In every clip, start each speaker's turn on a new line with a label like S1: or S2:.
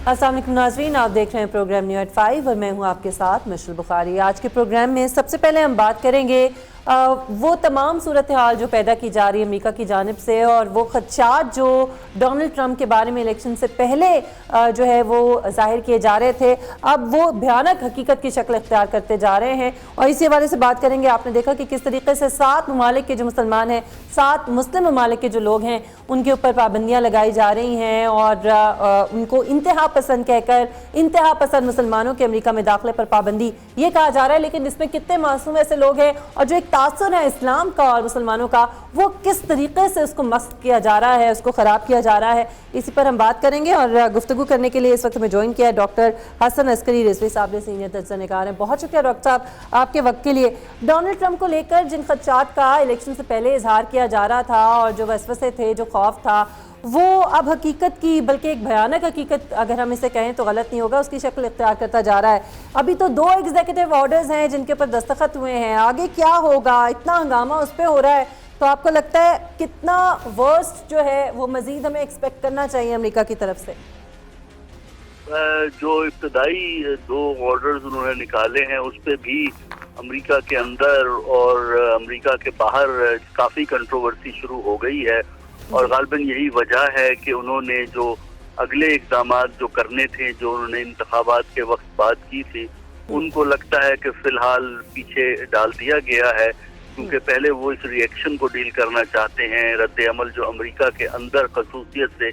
S1: अस्सलाम वालेकुम नाज़रीन, आप देख रहे हैं प्रोग्राम न्यू एट 5 और मैं हूं आपके साथ मिशेल बुखारी। आज के प्रोग्राम में सबसे पहले हम बात करेंगे वो तमाम सूरत हाल जो पैदा की जा रही है अमेरिका की जानिब से, और वो खदशात जो डोनाल्ड ट्रंप के बारे में इलेक्शन से पहले जो है वो जाहिर किए जा रहे थे, अब वो भयानक हकीकत की शक्ल इख्तियार करते जा रहे हैं। और इसी हवाले से बात करेंगे। आपने देखा कि किस तरीके से 7 ममालिक के जो मुसलमान हैं, 7 मुस्लिम ममालिक के जो लोग हैं, उनके ऊपर पाबंदियाँ लगाई जा रही हैं और उनको इंतहा पसंद कहकर इंतहा पसंद मुसलमानों के अमेरिका में दाखिले पर पाबंदी ये कहा जा रहा है। लेकिन इसमें कितने मासूम ऐसे लोग हैं और जो एक तासुर है इस्लाम का और मुसलमानों का, वो किस तरीके से उसको मस्त किया जा रहा है, उसको ख़राब किया जा रहा है, इसी पर हम बात करेंगे। और गुफ्तगू करने के लिए इस वक्त हमें ज्वाइन किया है डॉक्टर हसन अस्करी रिजवी साहब ने, सीनियर तज्ज़ियाकार हैं। बहुत शुक्रिया डॉक्टर साहब आपके वक्त के लिए। डोनाल्ड ट्रंप को लेकर जिन खदशात का इलेक्शन से पहले इजहार किया जा रहा था और जो वसवसे थे, जो खौफ था, वो अब हकीकत की, बल्कि एक भयानक हकीकत अगर हम इसे कहें तो गलत नहीं होगा, उसकी शक्ल इख्तियार करता जा रहा है। अभी तो 2 एग्जीक्यूटिव ऑर्डर्स हैं जिनके ऊपर दस्तखत हुए हैं। आगे क्या होगा? इतना हंगामा उस पर हो रहा है, तो आपको लगता है कितना वर्स्ट जो है वो मजीद हमें एक्सपेक्ट करना चाहिए अमेरिका की तरफ से?
S2: जो इब्तदाई 2 ऑर्डर्स उन्होंने निकाले हैं उस पर भी अमेरिका के अंदर और अमेरिका के बाहर काफ़ी कंट्रोवर्सी शुरू हो गई है। और गालिबन यही वजह है कि उन्होंने जो अगले इक़दाम जो करने थे, जो उन्होंने इंतखाबात के वक्त बात की थी, उनको लगता है कि फ़िलहाल पीछे डाल दिया गया है, क्योंकि पहले वो इस रिएक्शन को डील करना चाहते हैं, रद्द अमल जो अमेरिका के अंदर खसूसियत से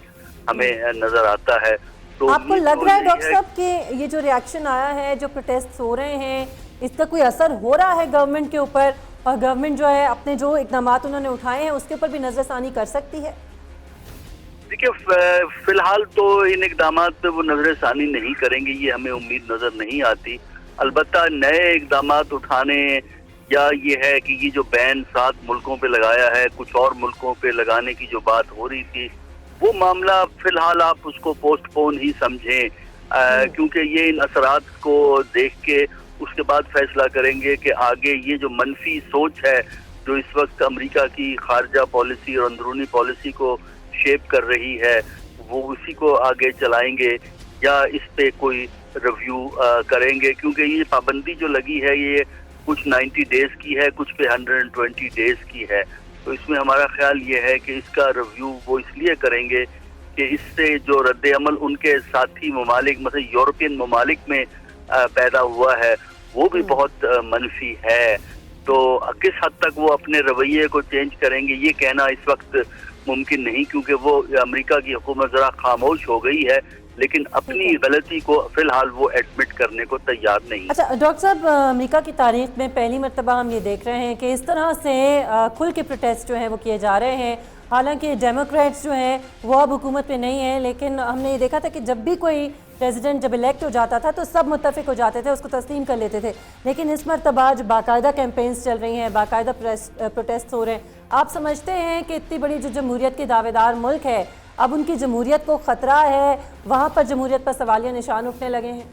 S2: हमें नज़र आता है। तो
S1: आपको लग रहा है डॉक्टर साहब कि ये जो रिएक्शन आया है, जो प्रोटेस्ट हो रहे हैं, इसका कोई असर हो रहा है गवर्नमेंट के ऊपर, और गवर्नमेंट जो है अपने जो इक़दाम उन्होंने उठाए हैं उसके ऊपर भी नज़रसानी कर सकती है?
S2: देखिए, फिलहाल तो इन इक़दाम पे वो नज़रसानी नहीं करेंगे, ये हमें उम्मीद नज़र नहीं आती। अलबत्ता नए इक़दाम उठाने, या ये है कि ये जो बैन 7 मुल्कों पे लगाया है, कुछ और मुल्कों पे लगाने की जो बात हो रही थी, वो मामला फिलहाल आप उसको पोस्टपोन ही समझें, क्योंकि ये इन असरात को देख के उसके बाद फैसला करेंगे कि आगे ये जो मनफी सोच है जो इस वक्त अमेरिका की खारजा पॉलिसी और अंदरूनी पॉलिसी को शेप कर रही है, वो उसी को आगे चलाएंगे या इस पे कोई रिव्यू करेंगे। क्योंकि ये पाबंदी जो लगी है ये कुछ 90 डेज़ की है, कुछ पे 120 डेज़ की है। तो इसमें हमारा ख्याल ये है कि इसका रिव्यू वो इसलिए करेंगे कि इससे जो रद्द अमल उनके साथी ममालिक, मतलब यूरोपियन ममालिक में पैदा हुआ है, वो भी बहुत मनफी है। तो किस हद तक वो अपने रवैये को चेंज करेंगे ये कहना इस वक्त मुमकिन नहीं, क्योंकि वो अमेरिका की हुकूमत ज़रा खामोश हो गई है, लेकिन अपनी गलती को फिलहाल वो एडमिट करने को तैयार नहीं।
S1: अच्छा डॉक्टर साहब, अमेरिका की तारीख में पहली मरतबा हम ये देख रहे हैं कि इस तरह से खुल के प्रोटेस्ट जो हैं वो किए जा रहे हैं। हालांकि डेमोक्रेट्स जो हैं वो अब हुकूमत में नहीं है, लेकिन हमने ये देखा था कि जब भी कोई प्रेसिडेंट जब इलेक्ट हो जाता था तो सब मुत्तफिक हो जाते थे, उसको तस्लीम कर लेते थे। लेकिन इस मरतबा जो बाकायदा कैंपेन्स चल रही हैं, बाकायदा प्रोटेस्ट हो रहे हैं, आप समझते हैं कि इतनी बड़ी जो जमहूरियत के दावेदार मुल्क है, अब उनकी जमहूरियत को ख़तरा है, वहाँ पर जमहूरियत पर सवालिया निशान उठने लगे हैं?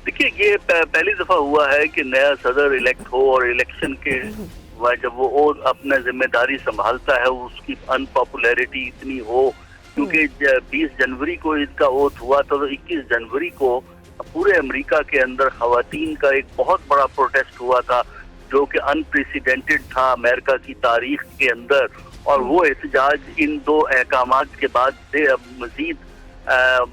S2: देखिए, ये पहली दफ़ा हुआ है कि नया सदर इलेक्ट हो और इलेक्शन के जब वो अपना जिम्मेदारी संभालता है उसकी अनपॉपुलैरिटी इतनी हो, क्योंकि 20 जनवरी को इसका ओथ हुआ था, तो 21 जनवरी को पूरे अमेरिका के अंदर खवातीन का एक बहुत बड़ा प्रोटेस्ट हुआ था जो कि अनप्रेसिडेंटेड था अमेरिका की तारीख के अंदर। और वो एहतजाज इन 2 अहकामात के बाद से अब मजीद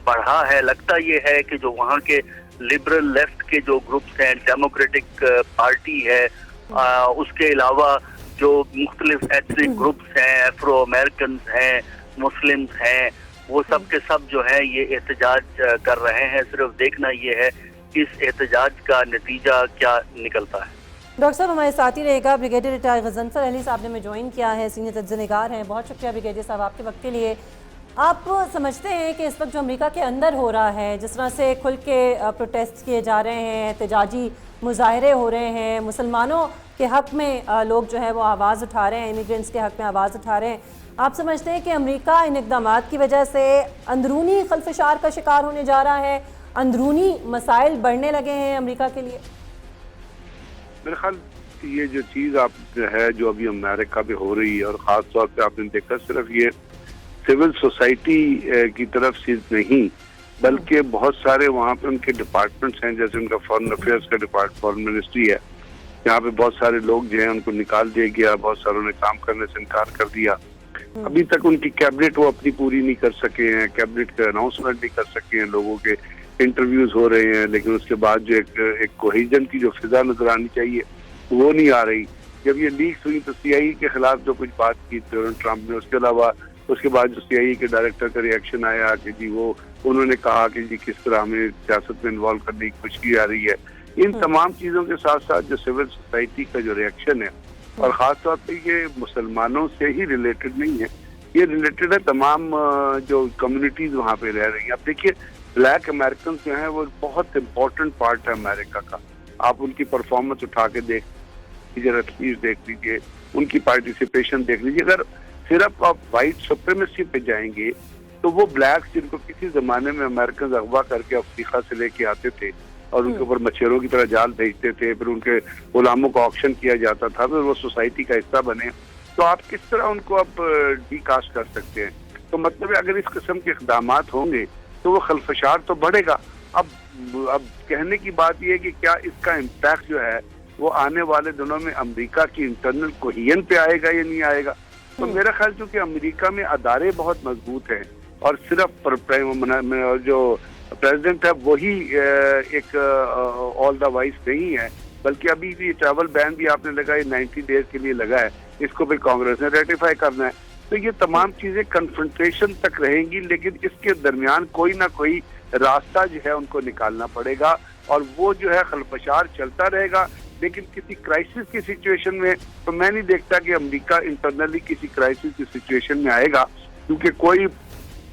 S2: बढ़ा है। लगता ये है कि जो वहाँ के लिबरल लेफ्ट के जो ग्रुप्स हैं, डेमोक्रेटिक पार्टी है, उसके अलावा जो मुख्तलिफ एथनिक ग्रुप्स हैं, अफ्रो अमेरिकन हैं, मुस्लिम्स हैं, वो सब के सब जो है ये एहतजाज कर रहे हैं। सिर्फ देखना ये है कि इस एहतजाज का नतीजा क्या निकलता है।
S1: डॉक्टर साहब हमारे साथ ही रहेगा ब्रिगेडियर रिटायर गजनफर अली साहब ने हमें ज्वाइन किया है, सीनियर तज्ज़ियाकार हैं। बहुत शुक्रिया ब्रिगेडियर साहब आपके वक्त के लिए। आप समझते हैं कि इस वक्त जो अमेरिका के अंदर हो रहा है, जिस तरह से खुल के प्रोटेस्ट किए जा रहे हैं, एहतजाजी मुजाहरे हो रहे हैं, मुसलमानों के हक़ में लोग जो है वो आवाज़ उठा रहे हैं, इमिग्रेंट्स के हक़ में आवाज़ उठा रहे हैं, आप समझते हैं कि अमेरिका इन इक़दामात की वजह से अंदरूनी खलफशार का शिकार होने जा रहा है, अंदरूनी मसाइल बढ़ने लगे हैं अमेरिका के लिए?
S3: मेरे ख्याल ये जो चीज़ आप है जो अभी अमेरिका में हो रही है, और ख़ास तौर पे आपने देखा सिर्फ ये सिविल सोसाइटी की तरफ से नहीं बल्कि बहुत सारे वहाँ पे उनके डिपार्टमेंट्स हैं, जैसे उनका फॉरेन अफेयर्स का डिपार्टमेंट, फॉरेन मिनिस्ट्री है, यहाँ पे बहुत सारे लोग जो हैं उनको निकाल दिया गया, बहुत सारों ने काम करने से इनकार कर दिया। अभी तक उनकी कैबिनेट वो अपनी पूरी नहीं कर सके हैं, कैबिनेट का अनाउंसमेंट नहीं कर सके हैं, लोगों के इंटरव्यूज हो रहे हैं, लेकिन उसके बाद जो एक कोहेजन की जो फिजा नजर आनी चाहिए वो नहीं आ रही। जब ये लीक्स हुई तो सीआईए के खिलाफ जो कुछ बात की डोनाल्ड ट्रंप ने, उसके अलावा उसके बाद जो सीआईए के डायरेक्टर का रिएक्शन आया कि जी वो उन्होंने कहा कि जी किस तरह हमें सियासत में इन्वॉल्व करने की कोशिश की जा रही है। इन तमाम चीजों के साथ साथ जो सिविल सोसाइटी का जो रिएक्शन है, और खास तौर पे ये मुसलमानों से ही रिलेटेड नहीं है, ये रिलेटेड है तमाम जो कम्युनिटीज वहाँ पे रह रही हैं। अब देखिए ब्लैक अमेरिकन जो हैं वो बहुत इम्पोर्टेंट पार्ट है अमेरिका का। आप उनकी परफॉर्मेंस उठा के देख लीजिए, एथलीट देख लीजिए, उनकी पार्टिसिपेशन देख लीजिए। अगर सिर्फ आप वाइट सुप्रीमेसी पे जाएंगे तो वो ब्लैक्स जिनको किसी जमाने में अमेरिकन अगवा करके अफ्रीका से लेके आते थे और उनके ऊपर मच्छरों की तरह जाल भेजते थे, फिर उनके गुलामों का ऑक्शन किया जाता था, फिर वो सोसाइटी का हिस्सा बने, तो आप किस तरह उनको अब डीकास्ट कर सकते हैं? तो मतलब अगर इस किस्म के इक़दाम होंगे तो वो खलफशार तो बढ़ेगा। अब कहने की बात यह है कि क्या इसका इम्पैक्ट जो है वो आने वाले दिनों में अमेरिका की इंटरनल कोहियन पे आएगा या नहीं आएगा? तो मेरा ख्याल चूंकि अमेरिका में अदारे बहुत मजबूत हैं और सिर्फ जो प्रेसिडेंट है वही एक ऑल द वाइज नहीं है, बल्कि अभी भी ट्रैवल बैन भी आपने लगाया 90 डेज के लिए लगा है, इसको भी कांग्रेस ने रेटिफाई करना है। तो ये तमाम चीजें कन्फ्रंटेशन तक रहेंगी, लेकिन इसके दरमियान कोई ना कोई रास्ता जो है उनको निकालना पड़ेगा और वो जो है खलफशार चलता रहेगा। लेकिन किसी क्राइसिस की सिचुएशन में तो मैं नहीं देखता कि अमेरिका इंटरनली किसी क्राइसिस की सिचुएशन में आएगा, क्योंकि कोई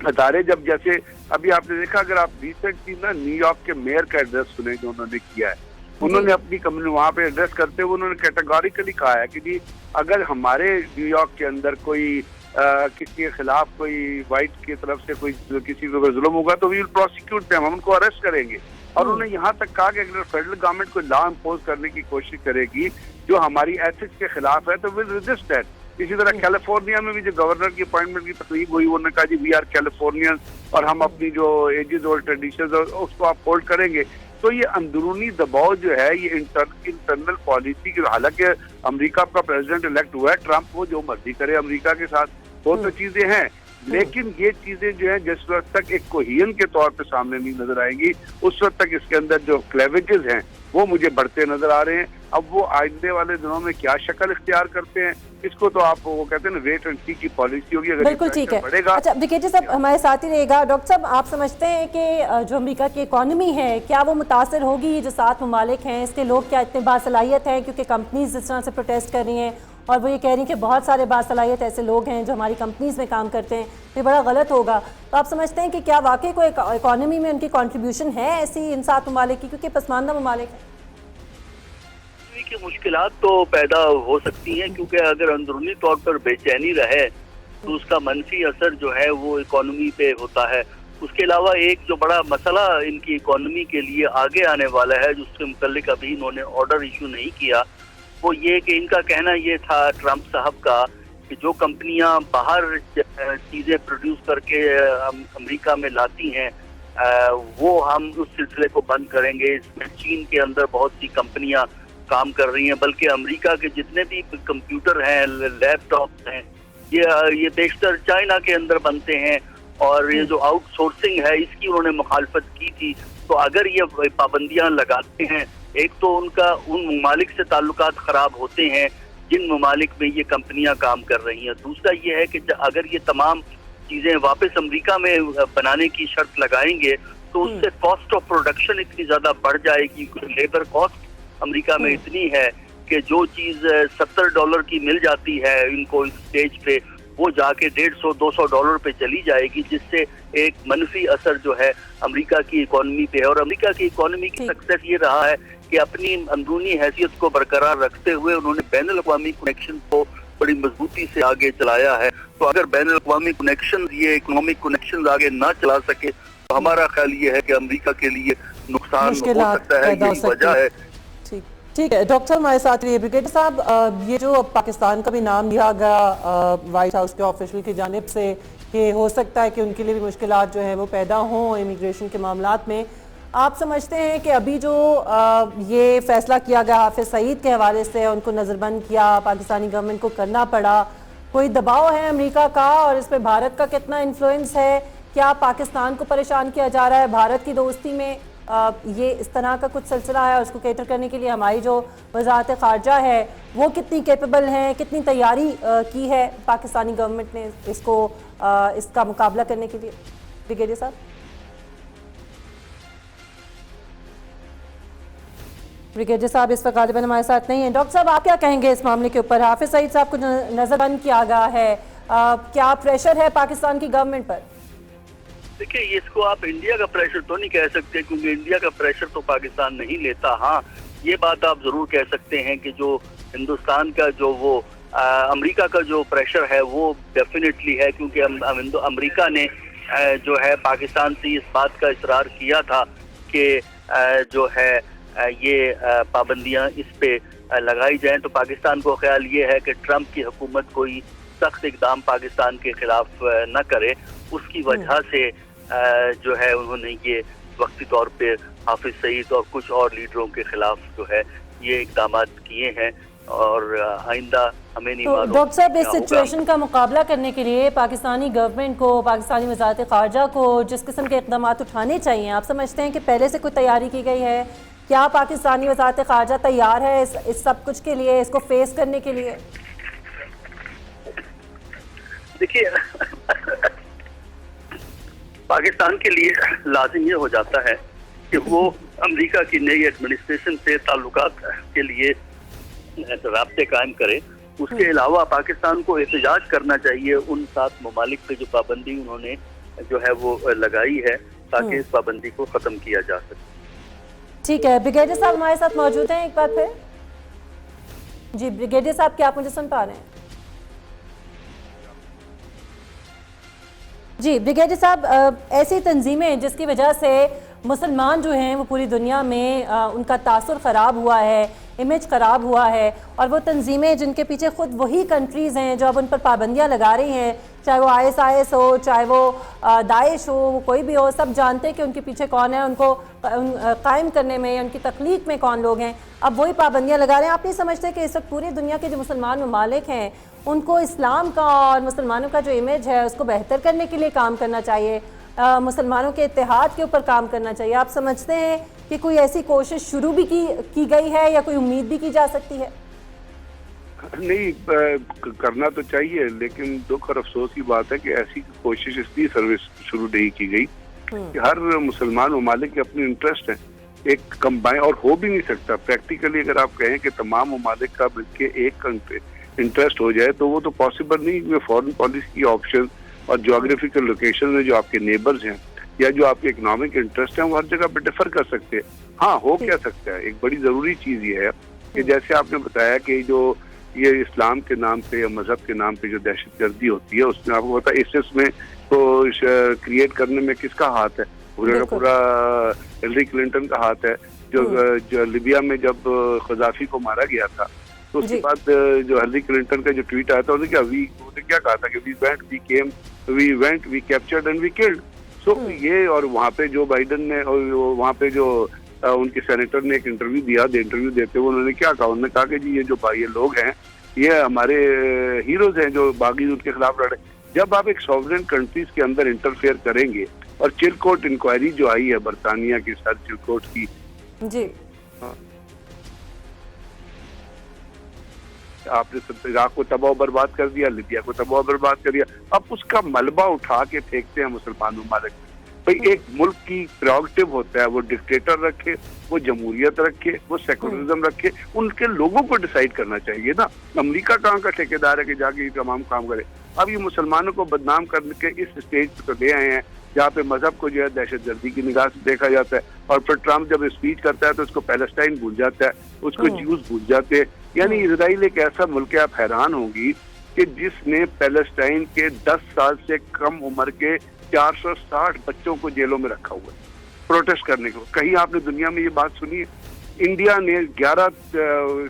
S3: अदारे जब जैसे अभी आपने देखा, अगर आप रिसेंटली ना न्यूयॉर्क के मेयर का एड्रेस सुने जो उन्होंने किया है, उन्होंने अपनी कम्युनिटी वहाँ पे एड्रेस करते हुए उन्होंने कैटेगोरिकली कहा है कि जी अगर हमारे न्यूयॉर्क के अंदर कोई किसी के खिलाफ कोई वाइट की तरफ से कोई किसी को जुल्म होगा तो वी विल प्रोसिक्यूट देम, हम उनको अरेस्ट करेंगे। और उन्होंने यहाँ तक कहा कि अगर फेडरल गवर्नमेंट कोई लॉ इम्पोज करने की कोशिश करेगी जो हमारी एथिक्स के खिलाफ है तो विल रेजिस्ट दैट। इसी तरह कैलिफोर्निया में भी जो गवर्नर की अपॉइंटमेंट की तकलीफ हुई, उन्होंने कहा जी वी आर कैलिफोर्नियंस और हम अपनी जो एजेस ओल्ड ट्रेडिशंस उसको आप होल्ड करेंगे। तो ये अंदरूनी दबाव जो है ये इंटरनल पॉलिसी की, हालांकि अमेरिका का प्रेसिडेंट इलेक्ट हुआ है ट्रंप, वो जो मर्जी करे अमेरिका के साथ, वो तो चीजें हैं, लेकिन ये चीजें जो है जिस वक्त तक एक कोहियन के तौर पे सामने नहीं नजर आएंगी उस वक्त तक इसके अंदर जो क्लेवेजेस हैं वो मुझे बढ़ते नजर आ रहे हैं। अब वो आने वाले दिनों में क्या शक्ल इख्तियार करते हैं इसको तो आप वो कहते हैं ना वेट एंड सी की पॉलिसी होगी। अगर
S1: बिल्कुल ठीक है। अच्छा ब्रिगेडियर साहब हमारे साथ ही रहेगा। डॉक्टर साहब आप समझते हैं कि जो अमेरिका की इकॉनमी है क्या वो मुतासर होगी? ये जो 7 ममालिक हैं इसके लोग क्या इतने बासलाहियत हैं? क्योंकि कंपनीज जिस तरह से प्रोटेस्ट कर रही हैं और वो ये कह रही हैं कि बहुत सारे बासलाहियत ऐसे लोग हैं जो हमारी कंपनीज में काम करते हैं, ये बड़ा गलत होगा। तो आप समझते हैं कि क्या वाकई कोई इकॉनमी में उनकी कॉन्ट्रीब्यूशन है ऐसी इन 7 ममालिक की, क्योंकि पसमानदा ममालिक हैं?
S2: की मुश्किलात तो पैदा हो सकती हैं, क्योंकि अगर अंदरूनी तौर पर बेचैनी रहे तो उसका मनफी असर जो है वो इकोनॉमी पे होता है। उसके अलावा एक जो बड़ा मसला इनकी इकोनॉमी के लिए आगे आने वाला है जिसके मुतालिक अभी इन्होंने ऑर्डर इशू नहीं किया, वो ये कि इनका कहना ये था ट्रंप साहब का कि जो कंपनियां बाहर चीज़ें प्रोड्यूस करके अमेरिका में लाती हैं वो हम उस सिलसिले को बंद करेंगे। इसमें चीन के अंदर बहुत सी कंपनियां काम कर रही हैं, बल्कि अमेरिका के जितने भी कंप्यूटर हैं, लैपटॉप हैं, ये बेशतर चाइना के अंदर बनते हैं और ये जो आउटसोर्सिंग है इसकी उन्होंने मुखालफत की थी। तो अगर ये पाबंदियां लगाते हैं, एक तो उनका उन ममालिक से ताल्लुकात खराब होते हैं जिन ममालिक में ये कंपनियां काम कर रही हैं। दूसरा ये है कि अगर ये तमाम चीजें वापस अमेरिका में बनाने की शर्त लगाएंगे तो उससे कॉस्ट ऑफ प्रोडक्शन इतनी ज्यादा बढ़ जाएगी। लेबर कॉस्ट अमेरिका में इतनी है कि जो चीज $70 की मिल जाती है इनको स्टेज पे, वो जाके $150-200 पे चली जाएगी, जिससे एक मनफी असर जो है अमेरिका की इकोनॉमी पे है। और अमेरिका की इकोनॉमी की सक्सेस ये रहा है कि अपनी अंदरूनी हैसियत को बरकरार रखते हुए उन्होंने बैनुल अक़वामी कनेक्शन को बड़ी मजबूती से आगे चलाया है। तो अगर बैनुल अक़वामी कनेक्शन, ये इकोनॉमिक कनेक्शन आगे ना चला सके तो हमारा ख्याल ये है कि अमेरिका के लिए नुकसान हो सकता है। यही वजह है।
S1: ठीक है डॉक्टर हमारे साथ रहिए। ब्रिगेडियर साहब ये जो पाकिस्तान का भी नाम लिया गया व्हाइट हाउस के ऑफिशियल की जानिब से کہ ہو سکتا ہے کہ ان کے لیے بھی مشکلات جو ہیں وہ پیدا ہوں امیگریشن کے معاملات میں. آپ سمجھتے ہیں کہ ابھی جو یہ فیصلہ کیا گیا حافظ سعید کے حوالے سے ان کو نظر بند کیا پاکستانی گورنمنٹ کو کرنا پڑا, کوئی دباؤ ہے امریکہ کا اور اس پہ بھارت کا کتنا انفلوئنس ہے؟ کیا پاکستان کو پریشان کیا جا رہا ہے بھارت کی دوستی میں؟ یہ اس طرح کا کچھ سلسلہ ہے اور اس کو کیٹر کرنے کے لیے ہماری جو وزارت خارجہ ہے وہ کتنی کیپیبل ہیں, کتنی تیاری کی ہے پاکستانی گورنمنٹ نے اس کا مقابلہ کرنے کے لیے؟ بریگیڈیئر صاحب. بریگیڈیئر صاحب اس وقت غالباً ہمارے ساتھ نہیں ہیں. ڈاکٹر صاحب آپ کیا کہیں گے اس معاملے کے اوپر؟ حافظ سعید صاحب کو نظر بند کیا گیا ہے, کیا پریشر ہے پاکستان کی گورنمنٹ پر؟
S2: دیکھیے اس کو آپ انڈیا کا پریشر تو نہیں کہہ سکتے کیونکہ انڈیا کا پریشر تو پاکستان نہیں لیتا. ہاں یہ بات آپ ضرور کہہ سکتے ہیں کہ جو ہندوستان کا جو وہ امریکہ کا جو پریشر ہے وہ ڈیفینیٹلی ہے, کیونکہ امریکہ نے جو ہے پاکستان سے اس بات کا اصرار کیا تھا کہ جو ہے یہ پابندیاں اس پہ لگائی جائیں. تو پاکستان کو خیال یہ ہے کہ ٹرمپ کی حکومت کوئی سخت اقدام پاکستان کے خلاف نہ کرے, اس کی وجہ سے جو ہے انہوں نے یہ وقتی طور پہ حافظ سعید اور کچھ اور لیڈروں کے خلاف جو ہے یہ اقدامات کیے ہیں, اور آئندہ ہمیں نہیں معلوم.
S1: ڈاکٹر صاحب اس سچویشن کا مقابلہ کرنے کے لیے پاکستانی گورنمنٹ کو, پاکستانی وزارت خارجہ کو جس قسم کے اقدامات اٹھانے چاہیے, آپ سمجھتے ہیں کہ پہلے سے کوئی تیاری کی گئی ہے؟ کیا پاکستانی وزارت خارجہ تیار ہے اس سب کچھ کے لیے, اس کو فیس کرنے کے لیے؟
S2: دیکھیے پاکستان کے لیے لازم یہ ہو جاتا ہے کہ وہ امریکہ کی نئی ایڈمنسٹریشن سے تعلقات کے لیے رابطے قائم کرے. اس کے علاوہ پاکستان کو احتجاج کرنا چاہیے ان 7 ممالک پہ جو پابندی انہوں نے جو ہے وہ لگائی ہے, تاکہ اس پابندی کو ختم کیا جا سکے.
S1: ٹھیک ہے, بریگیڈیئر صاحب ہمارے ساتھ موجود ہیں ایک بار پھر. جی بریگیڈیئر صاحب کیا آپ مجھے سن پا رہے ہیں؟ جی بریگیڈیئر صاحب, ایسی تنظیمیں جس کی وجہ سے مسلمان جو ہیں وہ پوری دنیا میں ان کا تاثر خراب ہوا ہے, امیج خراب ہوا ہے, اور وہ تنظیمیں جن کے پیچھے خود وہی کنٹریز ہیں جو اب ان پر پابندیاں لگا رہی ہیں, چاہے وہ ISIS ہو, چاہے وہ داعش ہو, وہ کوئی بھی ہو, سب جانتے ہیں کہ ان کے پیچھے کون ہے, ان کو قائم کرنے میں, ان کی تخلیق میں کون لوگ ہیں, اب وہی پابندیاں لگا رہے ہیں. آپ نہیں سمجھتے کہ اس وقت پوری دنیا کے جو مسلمان ممالک ہیں ان کو اسلام کا اور مسلمانوں کا جو امیج ہے اس کو بہتر کرنے کے لیے کام کرنا چاہیے, مسلمانوں کے اتحاد کے اوپر کام کرنا چاہیے؟ آپ سمجھتے ہیں کہ کوئی ایسی کوشش شروع بھی کی گئی ہے یا کوئی امید بھی کی جا سکتی ہے؟
S3: نہیں, کرنا تو چاہیے, لیکن دکھ اور افسوس کی بات ہے کہ ایسی کوشش اس لیے سروس شروع نہیں کی گئی کہ ہر مسلمان ممالک کے اپنے انٹرسٹ ہیں, ایک کمبائن اور ہو بھی نہیں سکتا پریکٹیکلی. اگر آپ کہیں کہ تمام ممالک کا مل کے ایک انٹرسٹ ہو جائے تو وہ تو پاسبل نہیں. فورن پالیسی کی آپشن اور جیوگرافیکل لوکیشن میں جو آپ کے نیبرز ہیں یا جو آپ کے اکنامک انٹرسٹ ہیں وہ ہر جگہ پہ ڈیفر کر سکتے ہیں. ہاں ہو کیا سکتا ہے, ایک بڑی ضروری چیز یہ ہے کہ جیسے آپ نے بتایا کہ جو یہ اسلام کے نام پہ یا مذہب کے نام پہ جو دہشت گردی ہوتی ہے اس میں آپ کو پتا ISIS میں تو کریٹ کرنے میں کس کا ہاتھ ہے؟ پورا کا پورا ہلری کلنٹن کا ہاتھ ہے. جو لیبیا میں جب قذافی کو مارا گیا تھا تو اس کے بعد جو ہلری کلنٹن کا جو ٹویٹ آیا تھا انہوں نے کیا کہا تھا کہ وی کیپچرڈ اینڈ وی کلڈ. سو یہ, اور وہاں پہ جو بائیڈن نے اور وہاں پہ جو ان کے سینیٹر نے ایک انٹرویو دیا, انٹرویو دیتے ہوئے انہوں نے کیا کہا, انہوں نے کہا کہ جی یہ لوگ ہیں یہ ہمارے ہیروز ہیں جو باغی ان کے خلاف لڑے. جب آپ ایک سوورن کنٹریز کے اندر انٹرفیئر کریں گے, اور چرکوٹ انکوائری جو آئی ہے برطانیہ کی سر چرکوٹ کی,
S1: جی
S3: آپ نے عراق کو تباہ و برباد کر دیا, لیبیا کو تباہ و برباد کر دیا, اب اس کا ملبہ اٹھا کے پھینکتے ہیں مسلمان ممالک. بھائی ایک ملک کی پریروگیٹو ہوتا ہے وہ ڈکٹیٹر رکھے, وہ جمہوریت رکھے, وہ سیکولرزم رکھے, ان کے لوگوں کو ڈیسائیڈ کرنا چاہیے نا. امریکہ کہاں کا ٹھیکیدار ہے کہ جا کے یہ تمام کام کرے؟ اب یہ مسلمانوں کو بدنام کرنے کے اس اسٹیج پہ تو لے آئے ہیں جہاں پہ مذہب کو جو ہے دہشت گردی کی نگاہ سے دیکھا جاتا ہے, اور پھر ٹرمپ جب اسپیچ کرتا ہے تو اس کو پیلسٹائن بھول جاتا ہے, اس کو جیوز بھول جاتے ہیں. یعنی اسرائیل ایک ایسا ملک ہے, آپ حیران ہوں گی کہ جس نے پیلسٹائن کے 10 سال سے کم عمر کے 460 بچوں کو جیلوں میں رکھا ہوا ہے پروٹیسٹ کرنے کو. کہیں آپ نے دنیا میں یہ بات سنی ہے؟ انڈیا نے 11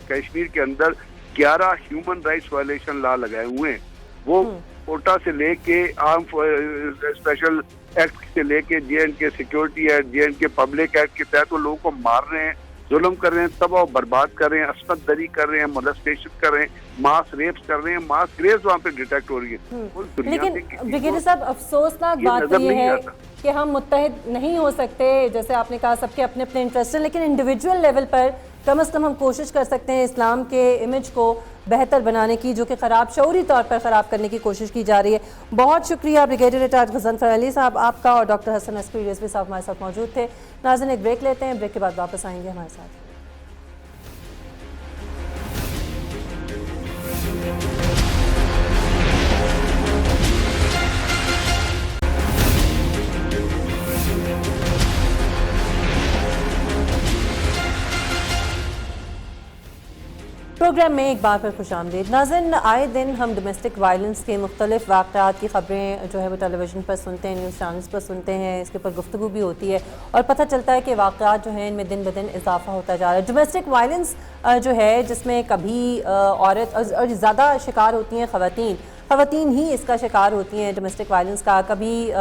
S3: کشمیر کے اندر 11 ہیومن رائٹس وائلیشن لا لگائے ہوئے ہیں. وہ کوٹا سے لے کے آرم اسپیشل ایکٹ سے لے کے JNK security act, JNK public act کے تحت وہ لوگوں کو مار رہے ہیں, ظلم کر رہے ہیں, تباہ و برباد کر رہے ہیں, عصمت دری کر رہے ہیں, مولسٹیشن کر رہے ہیں, ماس ریپس کر رہے ہیں, ماس گریز وہاں پہ ڈیٹیکٹ ہو رہی ہے.
S1: لیکن بریگیڈیئر صاحب افسوسناک بات تو یہ ہے کہ ہم متحد نہیں ہو سکتے, جیسے آپ نے کہا سب کے اپنے اپنے انٹرسٹ ہیں, لیکن انڈیویجول لیول پر کم از کم ہم کوشش کر سکتے ہیں اسلام کے امیج کو بہتر بنانے کی, جو کہ خراب شعوری طور پر خراب کرنے کی کوشش کی جا رہی ہے. بہت شکریہ بریگیڈیئر ریٹائرڈ غضنفر علی صاحب آپ کا, اور ڈاکٹر حسن عسکری ریزوی صاحب ہمارے ساتھ موجود تھے. ناظرین ایک بریک لیتے ہیں, بریک کے بعد واپس آئیں گے ہمارے ساتھ. پروگرام میں ایک بار پھر خوش آمدید. ناظرین آئے دن ہم ڈومیسٹک وائلنس کے مختلف واقعات کی خبریں جو ہے وہ ٹیلی ویژن پر سنتے ہیں, نیوز چینلز پر سنتے ہیں, اس کے اوپر گفتگو بھی ہوتی ہے اور پتہ چلتا ہے کہ واقعات جو ہیں ان میں دن بدن اضافہ ہوتا جا رہا ہے. ڈومیسٹک وائلنس جو ہے جس میں کبھی عورت اور زیادہ شکار ہوتی ہیں خواتین ہی اس کا شکار ہوتی ہیں ڈومیسٹک وائلنس کا. کبھی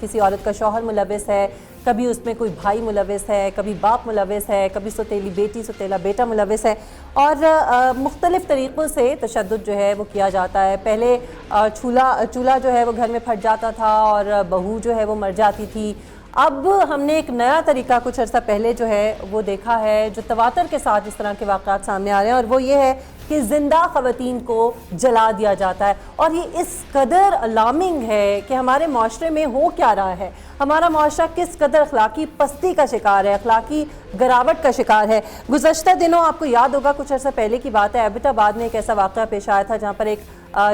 S1: کسی عورت کا شوہر ملوث ہے, کبھی اس میں کوئی بھائی ملوث ہے, کبھی باپ ملوث ہے, کبھی سوتیلی بیٹی سوتیلا بیٹا ملوث ہے, اور مختلف طریقوں سے تشدد جو ہے وہ کیا جاتا ہے. پہلے چولہا جو ہے وہ گھر میں پھٹ جاتا تھا اور بہو جو ہے وہ مر جاتی تھی. اب ہم نے ایک نیا طریقہ کچھ عرصہ پہلے جو ہے وہ دیکھا ہے, جو تواتر کے ساتھ اس طرح کے واقعات سامنے آ رہے ہیں, اور وہ یہ ہے کہ زندہ خواتین کو جلا دیا جاتا ہے. اور یہ اس قدر الارمنگ ہے کہ ہمارے معاشرے میں ہو کیا رہا ہے, ہمارا معاشرہ کس قدر اخلاقی پستی کا شکار ہے, اخلاقی گراوٹ کا شکار ہے. گزشتہ دنوں آپ کو یاد ہوگا کچھ عرصہ پہلے کی بات ہے, ایبٹ آباد میں ایک ایسا واقعہ پیش آیا تھا جہاں پر ایک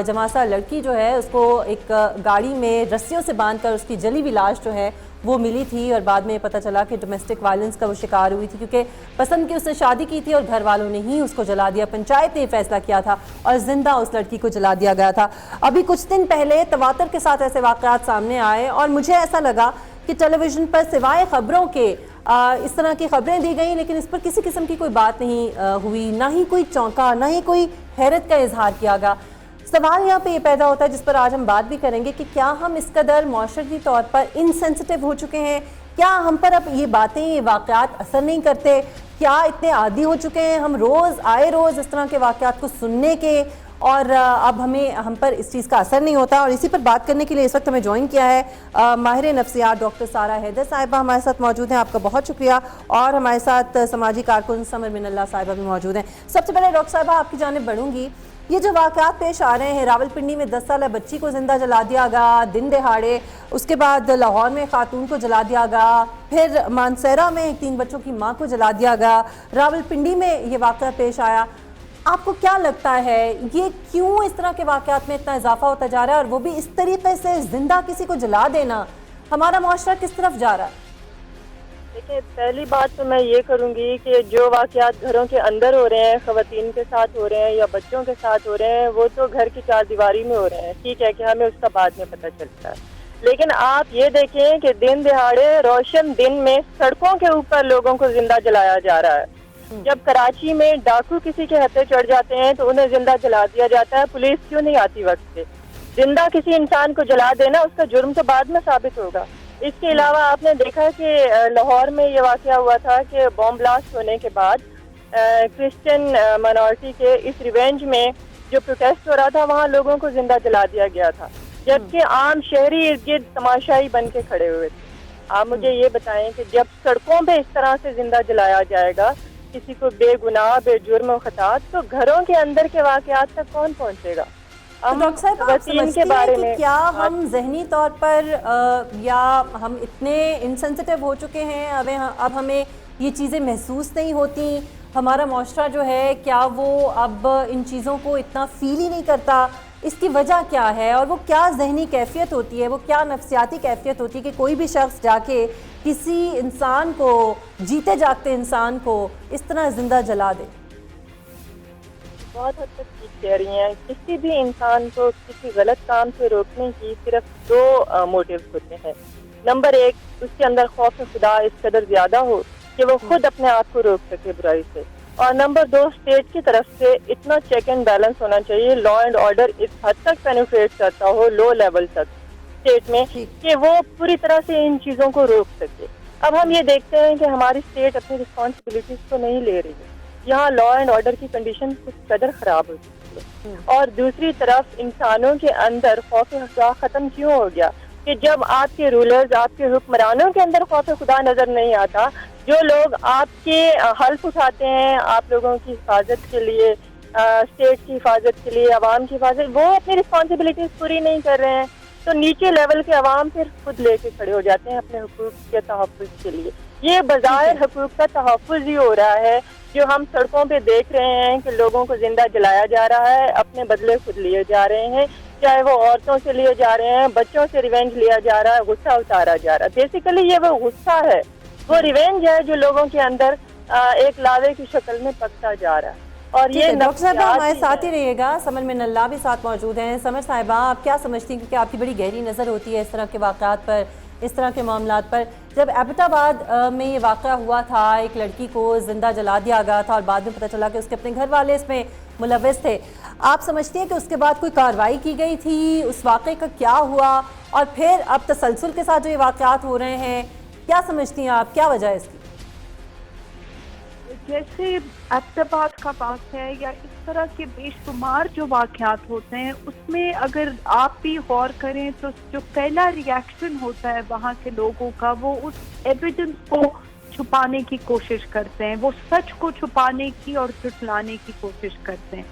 S1: جماسا لڑکی جو ہے اس کو ایک گاڑی میں رسیوں سے باندھ کر اس کی جلی ہوئی لاش جو ہے وہ ملی تھی, اور بعد میں پتہ چلا کہ ڈومیسٹک وائلنس کا وہ شکار ہوئی تھی, کیونکہ پسند کی اس نے شادی کی تھی اور گھر والوں نے ہی اس کو جلا دیا. پنچایت نے فیصلہ کیا تھا اور زندہ اس لڑکی کو جلا دیا گیا تھا. ابھی کچھ دن پہلے تواتر کے ساتھ ایسے واقعات سامنے آئے اور مجھے ایسا لگا کہ ٹیلی ویژن پر سوائے خبروں کے اس طرح کی خبریں دی گئیں, لیکن اس پر کسی قسم کی کوئی بات نہیں ہوئی, نہ ہی کوئی چونکا, نہ ہی کوئی حیرت کا اظہار کیا گیا. سوال یہاں پہ یہ پیدا ہوتا ہے جس پر آج ہم بات بھی کریں گے کہ کیا ہم اس قدر معاشرتی طور پر انسینسٹیو ہو چکے ہیں, کیا ہم پر اب یہ باتیں یہ واقعات اثر نہیں کرتے, کیا اتنے عادی ہو چکے ہیں ہم روز اس طرح کے واقعات کو سننے کے, اور اب ہم پر اس چیز کا اثر نہیں ہوتا. اور اسی پر بات کرنے کے لیے اس وقت ہمیں جوائن کیا ہے ماہر نفسیات ڈاکٹر سارہ حیدر صاحبہ ہمارے ساتھ موجود ہیں, آپ کا بہت شکریہ. اور ہمارے ساتھ سماجی کارکن سمر من اللہ صاحبہ بھی موجود ہیں. سب سے پہلے ڈاکٹر صاحبہ آپ کی جانب بڑھوں گی, یہ جو واقعات پیش آ رہے ہیں, راولپنڈی میں 10 سالہ بچی کو زندہ جلا دیا گیا دن دہاڑے, اس کے بعد لاہور میں خاتون کو جلا دیا گیا, پھر مانسہرہ میں 3 بچوں کی ماں کو جلا دیا گیا, راولپنڈی میں یہ واقعہ پیش آیا. آپ کو کیا لگتا ہے یہ کیوں اس طرح کے واقعات میں اتنا اضافہ ہوتا جا رہا ہے, اور وہ بھی اس طریقے سے زندہ کسی کو جلا دینا, ہمارا معاشرہ کس طرف جا رہا ہے؟
S4: دیکھیں, پہلی بات تو میں یہ کروں گی کہ جو واقعات گھروں کے اندر ہو رہے ہیں, خواتین کے ساتھ ہو رہے ہیں یا بچوں کے ساتھ ہو رہے ہیں, وہ تو گھر کی 4 دیواری میں ہو رہے ہیں, ٹھیک ہے کہ ہمیں اس کا بعد میں پتہ چلتا ہے. لیکن آپ یہ دیکھیں کہ دن دہاڑے روشن دن میں سڑکوں کے اوپر لوگوں کو زندہ جلایا جا رہا ہے. جب کراچی میں ڈاکو کسی کے ہتھے چڑھ جاتے ہیں تو انہیں زندہ جلا دیا جاتا ہے, پولیس کیوں نہیں آتی وقت پہ؟ زندہ کسی انسان کو جلا دینا, اس کا جرم تو بعد میں ثابت ہوگا. اس کے علاوہ آپ نے دیکھا کہ لاہور میں یہ واقعہ ہوا تھا کہ بم بلاسٹ ہونے کے بعد کرسچن مائنورٹی کے اس ریونج میں جو پروٹیسٹ ہو رہا تھا وہاں لوگوں کو زندہ جلا دیا گیا تھا, جبکہ عام شہری ارد گرد تماشائی بن کے کھڑے ہوئے تھے. آپ مجھے یہ بتائیں کہ جب سڑکوں پہ اس طرح سے زندہ جلایا جائے گا کسی کو بے گناہ بے جرم و خطا, تو گھروں کے اندر کے واقعات تک کون پہنچے گا؟
S1: ڈاکٹر صاحب آپ سمجھتی ہیں کہ کیا ہم ذہنی طور پر یا ہم اتنے انسینسٹیو ہو چکے ہیں, اب ہمیں یہ چیزیں محسوس نہیں ہوتی, ہمارا معاشرہ جو ہے کیا وہ اب ان چیزوں کو اتنا فیل ہی نہیں کرتا؟ اس کی وجہ کیا ہے, اور وہ کیا ذہنی کیفیت ہوتی ہے, وہ کیا نفسیاتی کیفیت ہوتی ہے کہ کوئی بھی شخص جا کے کسی انسان کو, جیتے جاگتے انسان کو اس طرح زندہ جلا دے؟
S4: بہت حد تک ٹھیک کہہ رہی ہیں. کسی بھی انسان کو کسی غلط کام سے روکنے کی صرف 2 موٹیوز ہوتے ہیں. نمبر 1, اس کے اندر خوف خدا اس قدر زیادہ ہو کہ وہ خود اپنے آپ کو روک سکے برائی سے, और नंबर 2, स्टेट की तरफ से इतना चेक एंड बैलेंस होना चाहिए, लॉ एंड ऑर्डर इस हद तक पेनिट्रेट करता हो लो लेवल तक स्टेट में कि वो पूरी तरह से इन चीज़ों को रोक सके। अब हम ये देखते हैं कि हमारी स्टेट अपनी रिस्पॉन्सिबिलिटीज को नहीं ले रही है, यहाँ लॉ एंड ऑर्डर की कंडीशन कुछ कदर खराब हो चुकी है। और दूसरी तरफ इंसानों के अंदर खौफ खुदा खत्म क्यों हो गया कि जब आपके रूलर्स, आपके हुक्मरानों के अंदर खौफ खुदा नजर नहीं आता, जो लोग आपके हल्फ उठाते हैं आप लोगों की हिफाजत के लिए, स्टेट की हिफाजत के लिए, अवाम की हिफाजत, वो अपनी रिस्पॉन्सिबिलिटीज पूरी नहीं कर रहे हैं, तो नीचे लेवल के अवाम फिर खुद लेके खड़े हो जाते हैं अपने हुकूक के तहफ़्फ़ुज़ के लिए। ये बज़ाहिर हुकूक का तहफ़्फ़ुज़ ही हो रहा है जो हम सड़कों पे देख रहे हैं कि लोगों को जिंदा जलाया जा रहा है, अपने बदले खुद लिए जा रहे हैं, चाहे वो औरतों से लिए जा रहे हैं, बच्चों से रिवेंज लिया जा रहा है, गुस्सा उतारा जा रहा है। बेसिकली ये वो गुस्सा है, वो रिवेंज है जो लोगों के अंदर एक लावे की शक्ल में पकता जा रहा है। और ये
S1: डॉक्टर साहब हमारे साथ ही रहिएगा, समर मिनल्ला भी साथ मौजूद हैं। समर साहिबा, आप क्या समझती हैं, क्योंकि आपकी बड़ी गहरी नज़र होती है इस तरह के वाक़यात पर, इस तरह के मामलात पर। जब एबटाबाद में ये वाक़या हुआ था, एक लड़की को ज़िंदा जला दिया गया था और बाद में पता चला कि उसके अपने घर वाले इसमें मुलव्वस थे, आप समझती हैं कि उसके बाद कोई कार्रवाई की गई थी, उस वाक़े का क्या हुआ, और फिर अब तसलसल के साथ जो ये वाक़यात हो रहे हैं, क्या समझती हैं आप, क्या वजह है इसकी?
S5: जैसे एबटाबाद का वाक़या है या इस तरह के बेशुमार जो वाक़यात होते हैं, उसमें अगर आप भी गौर करें तो जो पहला रिएक्शन होता है वहाँ के लोगों का, वो उस एविडेंस को छुपाने की कोशिश करते हैं, वो सच को छुपाने की और झुठलाने की कोशिश करते हैं।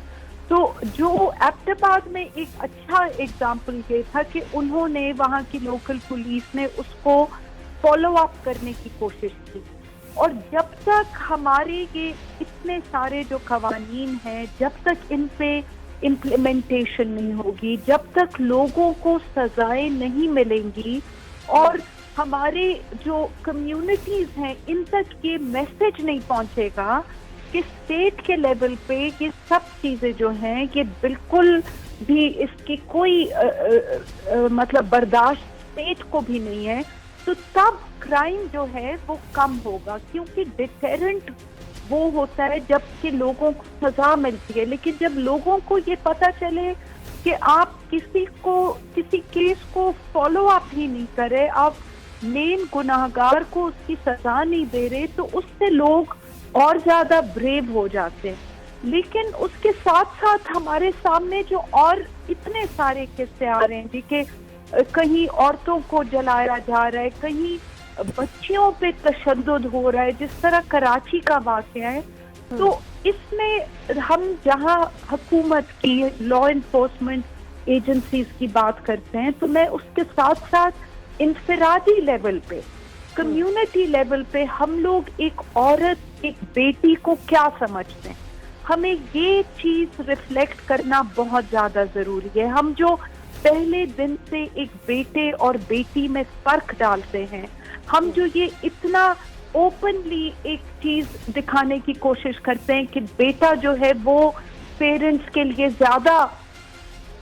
S5: तो जो एबटाबाद में एक अच्छा एग्जाम्पल ये था कि उन्होंने, वहाँ की लोकल पुलिस ने उसको फॉलो अप करने की कोशिश की। और जब तक हमारे ये इतने सारे जो कवानीन हैं, जब तक इन पे इम्प्लीमेंटेशन नहीं होगी, जब तक लोगों को सजाएं नहीं मिलेंगी और हमारे जो कम्युनिटीज हैं इन तक ये मैसेज नहीं पहुंचेगा कि स्टेट के लेवल पे ये सब चीजें जो हैं ये बिल्कुल भी इसकी कोई मतलब बर्दाश्त स्टेट को भी नहीं है, तो तब क्राइम जो है वो कम होगा। क्योंकि डिटेरेंट वो होता है जबकि लोगों को सजा मिलती है, लेकिन जब लोगों को ये पता चले कि आप किसी केस को फॉलो अप ही नहीं करे, आप मेन गुनाहगार को उसकी सजा नहीं दे रहे, तो उससे लोग और ज्यादा ब्रेव हो जाते हैं। लेकिन उसके साथ साथ हमारे सामने जो और इतने सारे किस्से आ रहे हैं जी कि कहीं औरतों को जलाया जा रहा है, कहीं बच्चियों पे तशद्दुद हो रहा है, जिस तरह कराची का वाक़या है। तो इसमें हम जहां हुकूमत की, लॉ एनफोर्समेंट एजेंसीज की बात करते हैं, तो मैं उसके साथ साथ इंफरादी लेवल पे, कम्युनिटी लेवल पे हम लोग एक औरत, एक बेटी को क्या समझते हैं, हमें ये चीज रिफ्लेक्ट करना बहुत ज्यादा जरूरी है। हम जो पहले दिन से एक बेटे और बेटी में फर्क डालते हैं, हम जो ये इतना ओपनली एक चीज दिखाने की कोशिश करते हैं कि बेटा जो है वो पेरेंट्स के लिए ज्यादा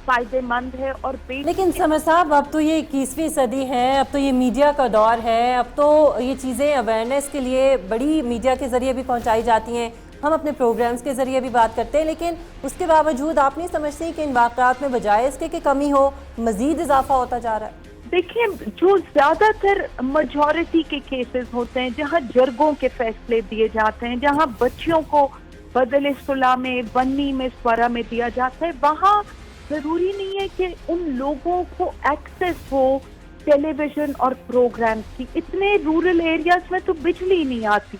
S5: फायदेमंद है और बेटी।
S1: लेकिन समर साहब, अब तो ये 21वीं सदी है, अब तो ये मीडिया का दौर है, अब तो ये चीज़ें अवेयरनेस के लिए बड़ी मीडिया के ज़रिए भी पहुंचाई जाती हैं, हम अपने प्रोग्राम्स के ज़रिए भी बात करते हैं, लेकिन उसके बावजूद आप नहीं समझते कि इन वाक़यात में बजाय इसके कि कमी हो, मज़ीद इजाफा होता जा रहा है?
S5: देखिए, जो ज्यादातर मेजॉरिटी के केसेस होते हैं जहां जर्गों के फैसले दिए जाते हैं, जहां बच्चियों को बदले सुला में, बन्नी में, स्वरा में दिया जाता है, वहां जरूरी नहीं है कि उन लोगों को एक्सेस हो टेलीविजन और प्रोग्राम की। इतने रूरल एरियाज में तो बिजली नहीं आती।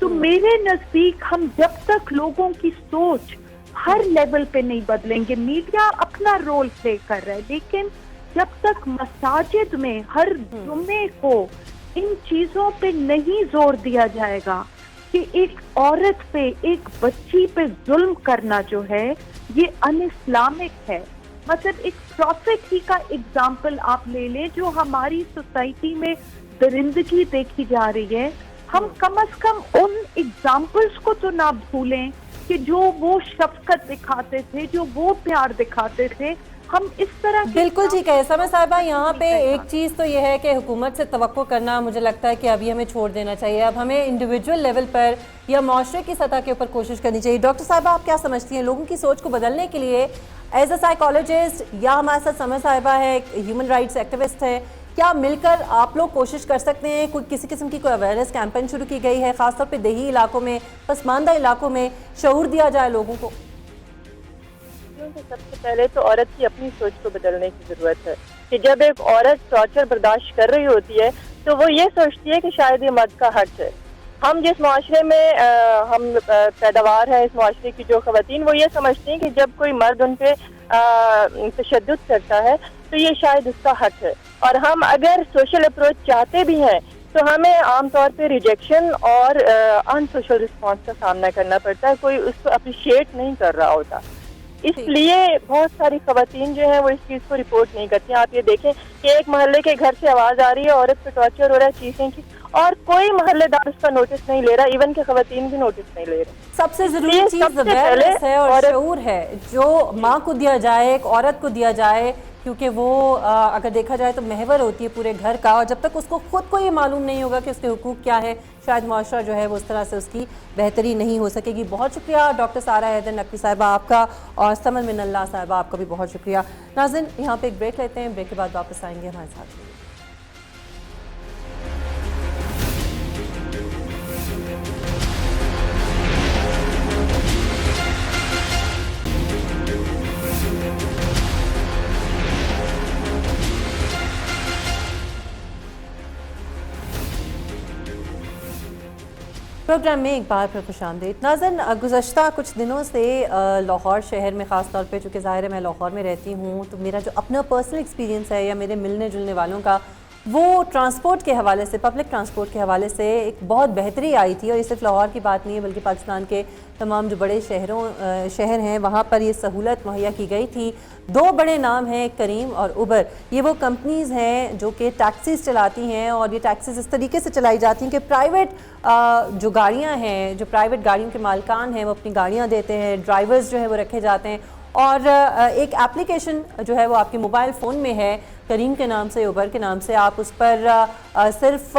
S5: तो मेरे नजदीक हम जब तक लोगों की सोच हर लेवल पे नहीं बदलेंगे, मीडिया अपना रोल प्ले कर रहा है, लेकिन जब तक मसाजिद में हर जुम्मे को इन चीजों पे नहीं जोर दिया जाएगा कि एक औरत पे, एक बच्ची पे जुल्म करना जो है ये अनइस्लामिक है। मतलब एक प्रॉफिट ही का एग्जाम्पल आप ले लें, जो हमारी सोसाइटी में दरिंदगी देखी जा रही है, हम कम से कम उन एग्जाम्पल्स को तो ना भूलें कि जो वो शफकत दिखाते थे, जो वो प्यार दिखाते थे। हम इस तरह के
S1: बिल्कुल ठीक है समझ साहिबा, यहाँ पे
S5: नहीं
S1: एक चीज़ तो ये है कि हुकूमत से तवक्को करना मुझे लगता है कि अभी हमें छोड़ देना चाहिए। अब हमें इंडिविजुअल लेवल पर या माशरे की सतह के ऊपर कोशिश करनी चाहिए। डॉक्टर साहिबा, आप क्या समझती हैं लोगों की सोच को बदलने के लिए एज अ साइकोलॉजिस्ट, या हमारे साथ समझ साहिबा है, ह्यूमन राइट्स एक्टिविस्ट है, क्या मिलकर आप लोग कोशिश कर सकते हैं? कोई किसी किस्म की कोई अवेयरनेस कैंपेन शुरू की गई है, खासतौर पे देही इलाकों में, पसमानदा इलाकों में शऊर दिया जाए लोगों को?
S4: क्योंकि सबसे पहले तो औरत की अपनी सोच को बदलने की जरूरत है कि जब एक औरत टॉर्चर बर्दाश्त कर रही होती है तो वो ये सोचती है कि शायद ये मर्द का हक है। हम जिस माशरे में हम पैदावार है, इस माशरे की जो खवातीन, वो ये समझती हैं कि जब कोई मर्द उन पे तशद्दुद करता है तो ये शायद उसका हक है। और हम अगर सोशल अप्रोच चाहते भी हैं तो हमें आमतौर पे रिजेक्शन और अनसोशल रिस्पॉन्स का सामना करना पड़ता है। कोई उसको अप्रिशिएट नहीं कर रहा होता, इसलिए बहुत सारी खवातीन जो हैं वो इस चीज़ को रिपोर्ट नहीं करती हैं। आप ये देखें कि एक मोहल्ले के घर से आवाज़ आ रही है, औरत पे टॉर्चर हो रहा है, चीखें की, और कोई मोहल्लेदार उसका नोटिस नहीं ले रहा, इवन के खवातीन भी नोटिस नहीं ले रहे।
S1: सबसे जरूरी चीज़ अवेयरनेस है और शऊर है, जो माँ को दिया जाए, एक औरत को दिया जाए, क्योंकि वो अगर देखा जाए तो महवर होती है पूरे घर का, और जब तक उसको खुद को ये मालूम नहीं होगा कि उसके हुकूक क्या है, शायद माशरा जो है वो उस तरह से उसकी बेहतरी नहीं हो सकेगी। बहुत शुक्रिया डॉक्टर सारा हैदर नकवी साहिबा आपका, और समन मिनल्ला साहिबा आपका भी बहुत शुक्रिया। नाज़रीन, यहाँ पे एक ब्रेक लेते हैं, ब्रेक के बाद वापस आएंगे हमारे साथ। प्रोग्राम में एक बार फिर खुशामदीद। नाज़रीन, गुज़श्ता कुछ दिनों से लाहौर शहर में ख़ास तौर पे, चूँकि ज़ाहिर है मैं लाहौर में रहती हूँ, तो मेरा जो अपना पर्सनल एक्सपीरियंस है या मेरे मिलने जुलने वालों का, वो ट्रांसपोर्ट के हवाले से, पब्लिक ट्रांसपोर्ट के हवाले से एक बहुत बेहतरी आई थी। और ये सिर्फ लाहौर की बात नहीं है, बल्कि पाकिस्तान के तमाम जो बड़े शहर हैं वहाँ पर ये सहूलत मुहैया की गई थी। दो बड़े नाम हैं, करीम और उबर। ये वो कंपनीज़ हैं जो कि टैक्सीज़ चलाती हैं, और ये टैक्सीज़ इस तरीके से चलाई जाती हैं कि प्राइवेट जो गाड़ियाँ हैं, जो प्राइवेट गाड़ियों के मालिकान हैं, वो अपनी गाड़ियाँ देते हैं, ड्राइवर्स जो है वो रखे जाते हैं, और एक एप्लीकेशन जो है वो आपके मोबाइल फ़ोन में है, करीम के नाम से, उबर के नाम से। आप उस पर सिर्फ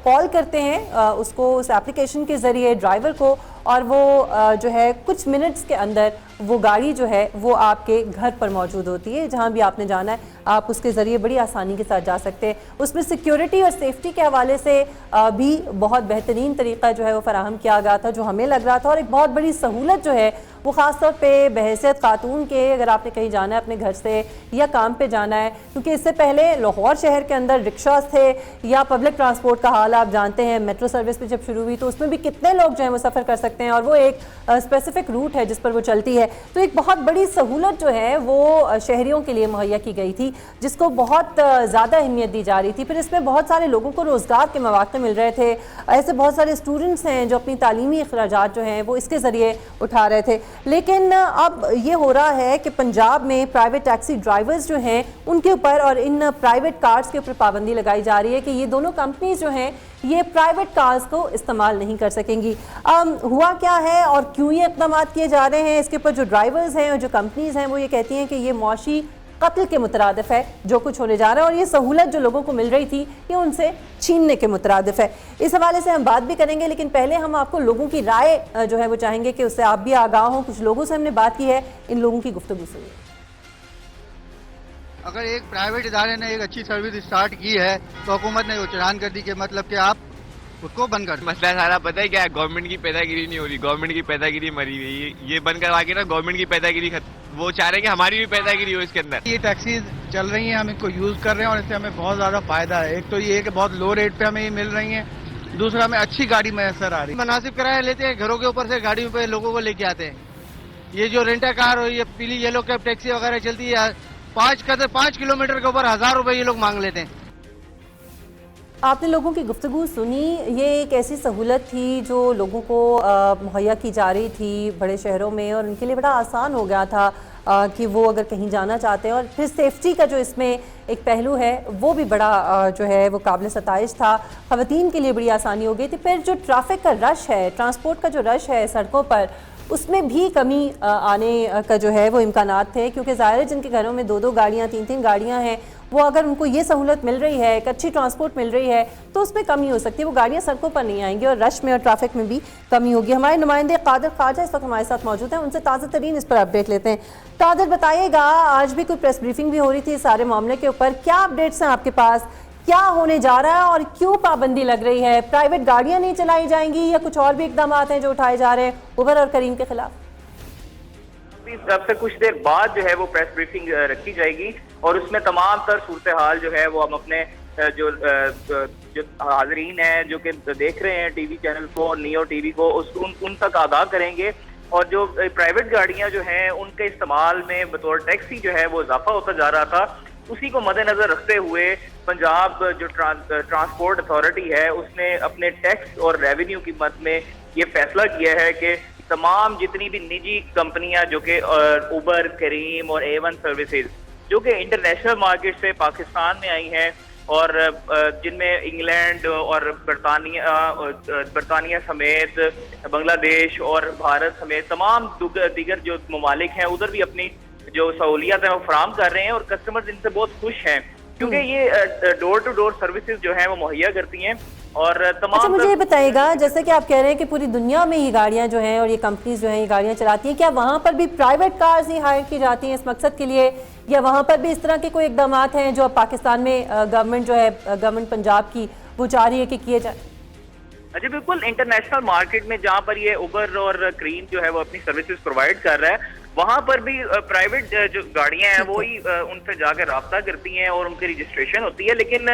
S1: कॉल करते हैं उसको, उस एप्लीकेशन के ज़रिए ड्राइवर को, और वो जो है कुछ मिनट्स के अंदर वो गाड़ी जो है वो आपके घर पर मौजूद होती है। जहाँ भी आपने जाना है आप उसके ज़रिए बड़ी आसानी के साथ जा सकते हैं। उसमें सिक्योरिटी और सेफ्टी के हवाले से भी बहुत बेहतरीन तरीका जो है वो फराहम किया गया था, जो हमें लग रहा था। और एक बहुत बड़ी सहूलत जो है वो ख़ास तौर पे बहैसियत खातून के, अगर आपने कहीं जाना है अपने घर से या काम पे जाना है, क्योंकि इससे पहले लाहौर शहर के अंदर रिक्शास थे या पब्लिक ट्रांसपोर्ट का हाल आप जानते हैं। मेट्रो सर्विस भी जब शुरू हुई तो उसमें भी कितने लोग जो हैं वो सफ़र कर सकते हैं, और वो एक स्पेसिफिक रूट है जिस पर वो चलती है। तो एक बहुत बड़ी सहूलत जो है वो शहरियों के लिए मुहैया की गई थी, जिसको बहुत ज़्यादा अहमियत दी जा रही थी। फिर इसमें बहुत सारे लोगों को रोज़गार के मौके मिल रहे थे। ऐसे बहुत सारे स्टूडेंट्स हैं जो अपनी तालीमी अखराजात जो हैं वो इसके ज़रिए उठा रहे थे। लेकिन अब ये हो रहा है कि पंजाब में प्राइवेट टैक्सी ड्राइवर्स जो हैं उनके ऊपर और इन प्राइवेट कार्स के ऊपर पाबंदी लगाई जा रही है कि ये दोनों कंपनीज जो हैं ये प्राइवेट कार्स को इस्तेमाल नहीं कर सकेंगी। हुआ क्या है और क्यों ये इक़दाम किए जा रहे हैं, इसके ऊपर जो ड्राइवर्स हैं और जो कंपनीज हैं वो ये कहती हैं कि ये मुआशी कत्ल के मुतरादिफ है जो कुछ होने जा रहा है, और ये सहूलत जो लोगों को मिल रही थी ये उनसे छीनने के मुतरादिफ है। इस हवाले से हम बात भी करेंगे, लेकिन पहले हम आपको लोगों की राय जो है वो चाहेंगे कि उससे आप भी आगाह हों। कुछ लोगों से हमने बात की है, इन लोगों की गुफ्तगू सुनिए।
S6: अगर एक प्राइवेट इदारे ने एक अच्छी सर्विस स्टार्ट की है तो हुकूमत ने वो चलान कर दी कि मतलब कि आप उसको बंद कर।
S7: मसला सारा पता है क्या है, गवर्नमेंट की पैदागिरी नहीं हो रही, गवर्नमेंट की पैदागिरी मरी हुई है। ये बंद करवा के ना गवर्नमेंट की पैदागिरी वो चाह रहे हैं कि हमारी भी पैदागिरी हो इसके अंदर।
S6: ये टैक्सीज चल रही हैं, हम इनको यूज कर रहे हैं और इससे हमें बहुत ज्यादा फायदा है। एक तो ये है कि बहुत लो रेट पे हमें ये मिल रही हैं, दूसरा हमें अच्छी गाड़ी मैसर आ रही है। मुनासिब किराया लेते हैं, घरों के ऊपर से गाड़ियों पे लोगों को लेके आते हैं। ये जो रेंटा कार और ये पीली येलो कैब टैक्सी वगैरह चलती है, 5 किलोमीटर के ऊपर 1000 रुपए ये लोग मांग लेते हैं।
S1: आपने लोगों की गुफ्तगू सुनी। ये एक ऐसी सहूलत थी जो लोगों को मुहैया की जा रही थी बड़े शहरों में, और उनके लिए बड़ा आसान हो गया था कि वो अगर कहीं जाना चाहते हैं। और फिर सेफ्टी का जो इसमें एक पहलू है वो भी बड़ा जो है वो काबिल सताइश था, ख़वातीन के लिए बड़ी आसानी हो गई थी। फिर जो ट्रैफिक का रश है, ट्रांसपोर्ट का जो रश है सड़कों पर, اس میں بھی کمی آنے کا جو ہے وہ امکانات تھے، کیونکہ ظاہر ہے جن کے گھروں میں 2 گاڑیاں 3 گاڑیاں ہیں، وہ اگر ان کو یہ سہولت مل رہی ہے، ایک اچھی ٹرانسپورٹ مل رہی ہے تو اس میں کمی ہو سکتی ہے، وہ گاڑیاں سڑکوں پر نہیں آئیں گی اور رش میں اور ٹریفک میں بھی کمی ہوگی۔ ہمارے نمائندے قادر خواجہ اس وقت ہمارے ساتھ موجود ہیں، ان سے تازہ ترین اس پر اپڈیٹ لیتے ہیں۔ قادر بتائیے گا، آج بھی کوئی پریس بریفنگ بھی ہو رہی تھی سارے معاملے کے اوپر، کیا اپڈیٹس ہیں آپ کے پاس؟ کیا ہونے جا رہا ہے اور کیوں پابندی لگ رہی ہے؟ پرائیویٹ گاڑیاں نہیں چلائی جائیں گی یا کچھ اور بھی اقدامات ہیں جو اٹھائے جا رہے ہیں اوبر اور کریم کے خلاف؟
S8: اب سے کچھ دیر بعد جو ہے وہ پریس بریفنگ رکھی جائے گی اور اس میں تمام تر صورتحال جو ہے وہ ہم اپنے جو حاضرین ہیں جو کہ دیکھ رہے ہیں ٹی وی چینل کو اور نیو ٹی وی کو ان تک آگاہ کریں گے، اور جو پرائیویٹ گاڑیاں جو ہیں ان کے استعمال میں بطور ٹیکسی جو ہے وہ اضافہ ہوتا جا رہا تھا، اسی کو مد نظر رکھتے ہوئے پنجاب جو ٹرانسپورٹ اتھارٹی ہے اس نے اپنے ٹیکس اور ریونیو کی مد میں یہ فیصلہ کیا ہے کہ تمام جتنی بھی نجی کمپنیاں جو کہ اوبر، کریم اور A1 سروسز جو کہ انٹرنیشنل مارکیٹ سے پاکستان میں آئی ہیں اور جن میں انگلینڈ اور برطانیہ سمیت بنگلہ دیش اور بھارت سمیت تمام دیگر جو ممالک ہیں ادھر بھی اپنی جو سہولیات ہیں وہ فراہم کر رہے ہیں، اور کسٹمرز ان سے بہت خوش ہیں کیونکہ یہ ڈور ٹو ڈور سروسز جو ہیں وہ مہیا کرتی ہیں۔ اور تمام
S1: اچھا مجھے یہ بتائیے گا، جیسے کہ آپ کہہ رہے ہیں کہ پوری دنیا میں یہ گاڑیاں جو ہیں اور یہ کمپنیز جو ہیں یہ گاڑیاں چلاتی ہیں، کیا وہاں پر بھی پرائیویٹ کارز ہی ہائر کی جاتی ہیں اس مقصد کے لیے، یا وہاں پر بھی اس طرح کے کوئی اقدامات ہیں جو اب پاکستان میں گورنمنٹ جو ہے گورنمنٹ پنجاب کی وہ چاہ رہی ہے کہ کیے جائیں؟
S8: جی بالکل، انٹرنیشنل مارکیٹ میں جہاں پر یہ اوبر اور کریم جو ہے وہ اپنی سروسز پرووائڈ کر رہا ہے، وہاں پر بھی پرائیویٹ جو گاڑیاں ہیں وہی ان سے جا کے رابطہ کرتی ہیں اور ان کی رجسٹریشن ہوتی ہے، لیکن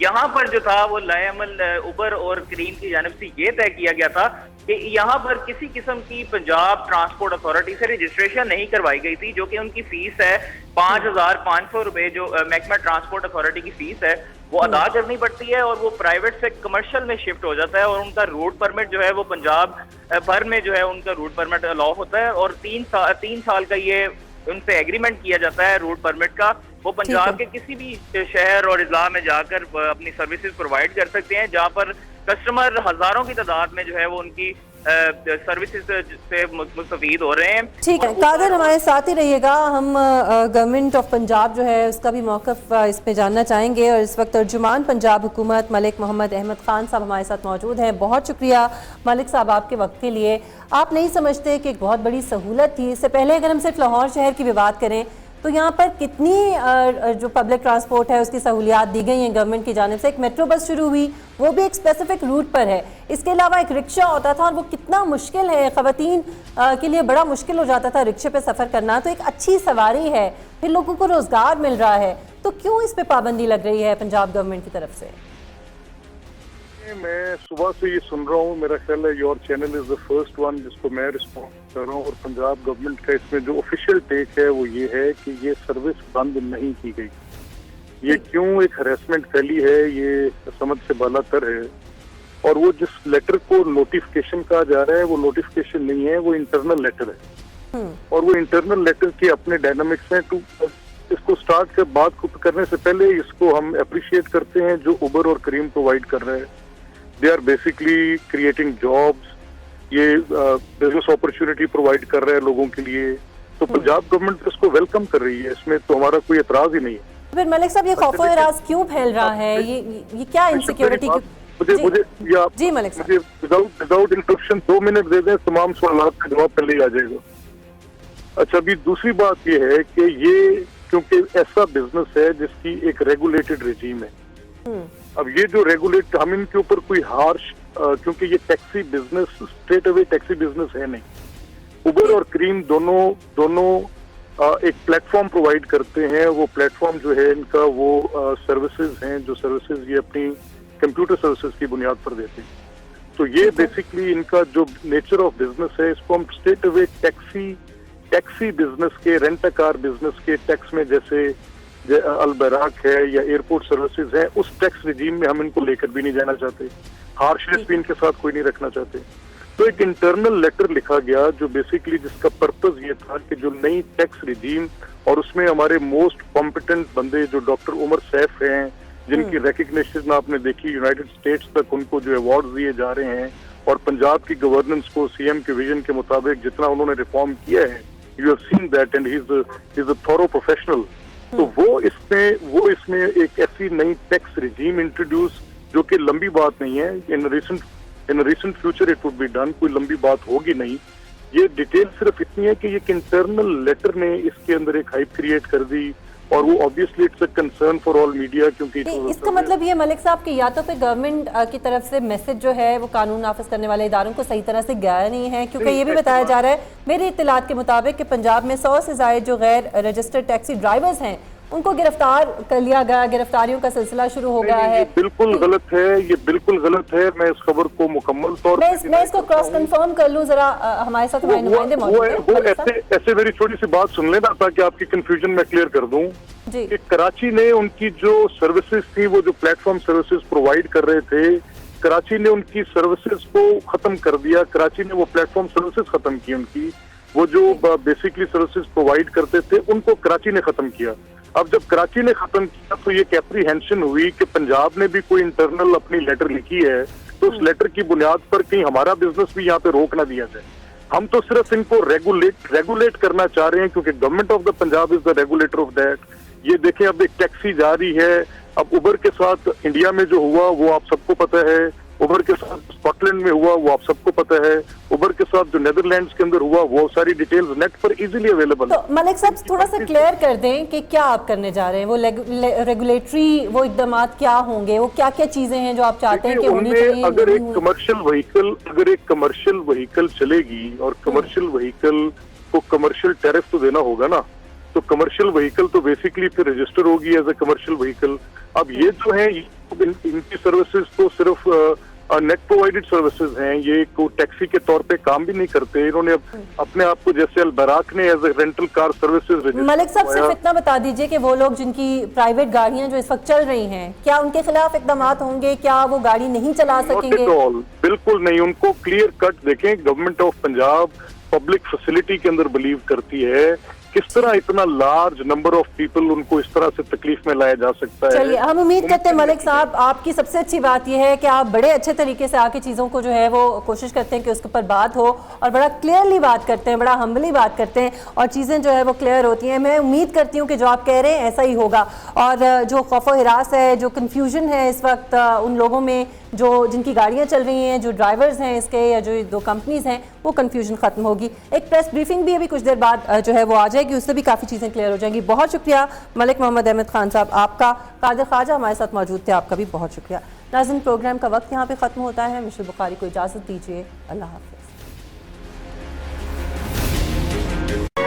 S8: یہاں پر جو تھا وہ لائے عمل اوبر اور کریم کی جانب سے یہ طے کیا گیا تھا کہ یہاں پر کسی قسم کی پنجاب ٹرانسپورٹ اتھارٹی سے رجسٹریشن نہیں کروائی گئی تھی، جو کہ ان کی فیس ہے 5,500 روپے، جو محکمہ ٹرانسپورٹ اتھارٹی کی فیس ہے وہ ادا کرنی پڑتی ہے، اور وہ پرائیویٹ سے کمرشل میں شفٹ ہو جاتا ہے، اور ان کا روٹ پرمٹ جو ہے وہ پنجاب بھر میں جو ہے ان کا روٹ پرمٹ الاؤ ہوتا ہے، اور 3 سال کا یہ ان سے ایگریمنٹ کیا جاتا ہے روٹ پرمٹ کا، وہ پنجاب کے کسی بھی شہر اور اضلاع میں جا کر اپنی سروسز پرووائڈ کر سکتے ہیں، جہاں پر کسٹمر ہزاروں کی تعداد میں جو ہے وہ ان کی سروسز سے مستفید ہو رہے ہیں۔
S1: ٹھیک ہے قادر، ہمارے ساتھ ہی رہیے گا، ہم گورنمنٹ آف پنجاب جو ہے اس کا بھی موقف اس پہ جاننا چاہیں گے، اور اس وقت ترجمان پنجاب حکومت ملک محمد احمد خان صاحب ہمارے ساتھ موجود ہیں۔ بہت شکریہ ملک صاحب آپ کے وقت کے لیے۔ آپ نہیں سمجھتے کہ ایک بہت بڑی سہولت تھی؟ اس سے پہلے اگر ہم صرف لاہور شہر کی بھی بات کریں تو یہاں پر کتنی جو پبلک ٹرانسپورٹ ہے اس کی سہولیات دی گئی ہیں گورنمنٹ کی جانب سے۔ ایک میٹرو بس شروع ہوئی، وہ بھی ایک اسپیسیفک روٹ پر ہے، اس کے علاوہ ایک رکشہ ہوتا تھا، اور وہ کتنا مشکل ہے، خواتین کے لیے بڑا مشکل ہو جاتا تھا رکشے پہ سفر کرنا، تو ایک اچھی سواری ہے، پھر لوگوں کو روزگار مل رہا ہے، تو کیوں اس پہ پابندی لگ رہی ہے پنجاب گورنمنٹ کی طرف سے؟
S3: میں صبح سے یہ سن رہا ہوں، میرا خیال ہے your channel is the first one جس کو میں رسپانس کر رہا ہوں، اور پنجاب گورنمنٹ کا اس میں جو آفیشیل ٹیک ہے وہ یہ ہے کہ یہ سروس بند نہیں کی گئی۔ یہ کیوں ایک ہریسمنٹ پھیلی ہے یہ سمجھ سے بالا تر ہے، اور وہ جس لیٹر کو نوٹیفکیشن کہا جا رہا ہے وہ نوٹیفکیشن نہیں ہے، وہ انٹرنل لیٹر ہے، اور وہ انٹرنل لیٹر کے اپنے ڈائنامکس ہیں۔ اس کو سٹارٹ کے بات کرنے سے پہلے اس کو ہم اپریشیٹ کرتے ہیں جو اوبر اور کریم پرووائڈ کر رہے ہیں۔ They are basically creating jobs, یہ بزنس اپرچونٹی پرووائڈ کر رہے ہیں لوگوں کے لیے، تو پنجاب گورنمنٹ اس کو ویلکم کر رہی ہے، اس میں تو ہمارا کوئی اعتراض ہی نہیں ہے۔
S1: پھر ملک صاحب یہ خوف و ہراس کیوں پھیل رہا ہے؟ یہ کیا انسیکیورٹی جی ملک صاحب
S3: مجھے وداؤٹ انٹرپشن 2 منٹ دے دیں، تمام سوالات کا جواب پہلے آ جائے گا۔ اچھا، ابھی دوسری بات یہ ہے کہ یہ کیونکہ ایسا بزنس ہے جس کی ایک ریگولیٹڈ رجیم ہے، اب یہ جو ریگولیٹ ہم ان کے اوپر کوئی ہارش، کیونکہ یہ taxi business straight away taxi business ہے نہیں، اوبر اور کریم دونوں ایک پلیٹ فارم پرووائڈ کرتے ہیں، وہ پلیٹ فارم جو ہے ان کا وہ سروسز ہیں، جو سروسز یہ اپنی کمپیوٹر سروسز کی بنیاد پر دیتے ہیں، تو یہ بیسکلی ان کا جو نیچر آف بزنس ہے اس کو ہم اسٹریٹ اوے ٹیکسی بزنس کے، رینٹ کار بزنس کے ٹیکس میں جیسے البراک ہے یا ایئرپورٹ سروسز ہے، اس ٹیکس رجیم میں ہم ان کو لے کر بھی نہیں جانا چاہتے، ہارشنس بھی ان کے ساتھ کوئی نہیں رکھنا چاہتے۔ تو ایک انٹرنل لیٹر لکھا گیا جو بیسیکلی جس کا پرپز یہ تھا کہ جو نئی ٹیکس رجیم، اور اس میں ہمارے موسٹ کمپیٹنٹ بندے جو ڈاکٹر عمر سیف ہیں، جن کی ریکگنیشن آپ نے دیکھی، یونائٹڈ اسٹیٹس تک ان کو جو ایوارڈز دیے جا رہے ہیں،
S9: اور پنجاب کی گورننس کو CM کے ویژن کے مطابق جتنا انہوں نے ریفارم کیا ہے, you have seen that and he is a thorough professional. تو وہ اس میں ایک ایسی نئی ٹیکس ریجیم انٹروڈیوس جو کہ لمبی بات نہیں ہے, in recent future it would be done, کوئی لمبی بات ہوگی نہیں. یہ ڈیٹیل صرف اتنی ہے کہ یہ انٹرنل لیٹر نے اس کے اندر ایک ہائپ کریٹ کر دی, اور وہ obviously it's a concern for all media, کیونکہ
S1: اس کا مطلب یہ ملک صاحب کہ یا تو پھر گورنمنٹ کی طرف سے میسج جو ہے وہ قانون نافذ کرنے والے اداروں کو صحیح طرح سے گیا نہیں ہے, کیونکہ یہ بھی بتایا جا رہا ہے میری اطلاعات کے مطابق کہ پنجاب میں 100 سے زائد جو غیر رجسٹرڈ ٹیکسی ڈرائیورز ہیں ان کو گرفتار کر لیا گیا, گرفتاریوں کا سلسلہ شروع ہو گیا ہے.
S9: بالکل غلط ہے, یہ بالکل غلط ہے. میں اس خبر کو مکمل طور
S1: میں اس کو کراس کنفرم کر لوں, ذرا ہمارے ساتھ ہمارے نمائندے موجود ہیں.
S9: ایسے میری چھوٹی سی بات سن لینا تاکہ آپ کی کنفیوژن میں کلیئر کر دوں کہ کراچی نے ان کی جو سروسز تھی, وہ جو پلیٹ فارم سروسز پرووائڈ کر رہے تھے, کراچی نے ان کی سروسز کو ختم کر دیا. کراچی نے وہ پلیٹ فارم سروسز ختم کی, ان کی وہ جو بیسکلی سروسز پرووائڈ کرتے تھے ان کو کراچی نے ختم کیا. اب جب کراچی نے ختم کیا تو یہ اپریہینشن ہوئی کہ پنجاب نے بھی کوئی انٹرنل اپنی لیٹر لکھی ہے, تو اس لیٹر کی بنیاد پر کہیں ہمارا بزنس بھی یہاں پہ روک نہ دیا جائے. ہم تو صرف ان کو ریگولیٹ کرنا چاہ رہے ہیں, کیونکہ government of the Punjab is the regulator of that. یہ دیکھیں اب ایک ٹیکسی جا رہی ہے, اب اوبر کے ساتھ انڈیا میں جو ہوا وہ آپ سب کو پتہ ہے, اوبر کے ساتھ اسکاٹ لینڈ میں ہوا وہ آپ سب کو پتہ ہے, اوبر کے ساتھ جو نیدرلینڈز کے اندر ہوا وہ ساری ڈیٹیلز نیٹ پر ایزیلی اویلیبل ہے.
S1: تو ملک صاحب تھوڑا سا کلیئر کر دیں کہ کیا آپ کرنے جا رہے ہیں, وہ ریگولیٹری وہ اقدامات کیا ہوں گے, وہ کیا کیا چیزیں ہیں جو آپ چاہتے ہیں کہ ہونی چاہیے.
S9: اگر ایک کمرشل وہیکل چلے گی اور کمرشل وہیکل کو کمرشل ٹیرف تو دینا ہوگا نا, تو کمرشل وہیکل تو بیسکلی پھر رجسٹر ہوگی ایز اے کمرشل وہیکل. اب یہ جو ہیں ان کی سروسز تو صرف نیٹ پرووائڈڈ سروسز ہیں, یہ کو ٹیکسی کے طور پہ کام بھی نہیں کرتے. انہوں نے اپنے آپ کو جیسے البراق نے as a rental car services.
S1: Malik صاحب صرف اتنا بتا دیجئے کہ وہ لوگ جن کی پرائیویٹ گاڑیاں جو اس وقت چل رہی ہیں, کیا ان کے خلاف اقدامات ہوں گے, کیا وہ گاڑی نہیں چلا سکیں گے؟
S9: بالکل نہیں, ان کو کلیئر کٹ دیکھیں. Government of Punjab public facility کے اندر بلیو کرتی ہے. کس طرح اتنا large number of people in کو اس طرح سے تکلیف میں لایا جا سکتا ہے؟
S1: چلیے ہم امید کرتے ہیں ملک صاحب آپ کی سب سے اچھی بات یہ ہے کہ آپ بڑے اچھے طریقے سے آ کے چیزوں کو جو ہے وہ کوشش کرتے ہیں کہ اس کے اوپر بات ہو, اور بڑا کلیئرلی بات کرتے ہیں, بڑا ہمبلی بات کرتے ہیں, اور چیزیں جو ہے وہ کلیئر ہوتی ہیں. میں امید کرتی ہوں کہ جو آپ کہہ رہے ہیں ایسا ہی ہوگا, اور جو خوف و ہراس ہے, جو کنفیوژن ہے اس وقت ان لوگوں میں جو جن کی گاڑیاں چل رہی ہیں, جو ڈرائیورز ہیں اس کے, یا جو دو کمپنیز ہیں, وہ کنفیوژن ختم ہوگی. ایک پریس بریفنگ بھی ابھی کچھ دیر بعد جو ہے وہ آ جائے گی, اس سے بھی کافی چیزیں کلیئر ہو جائیں گی. بہت شکریہ ملک محمد احمد خان صاحب آپ کا. قادر خواجہ ہمارے ساتھ موجود تھے, آپ کا بھی بہت شکریہ. ناظرین پروگرام کا وقت یہاں پہ ختم ہوتا ہے. مشل بخاری کو اجازت دیجیے, اللہ حافظ.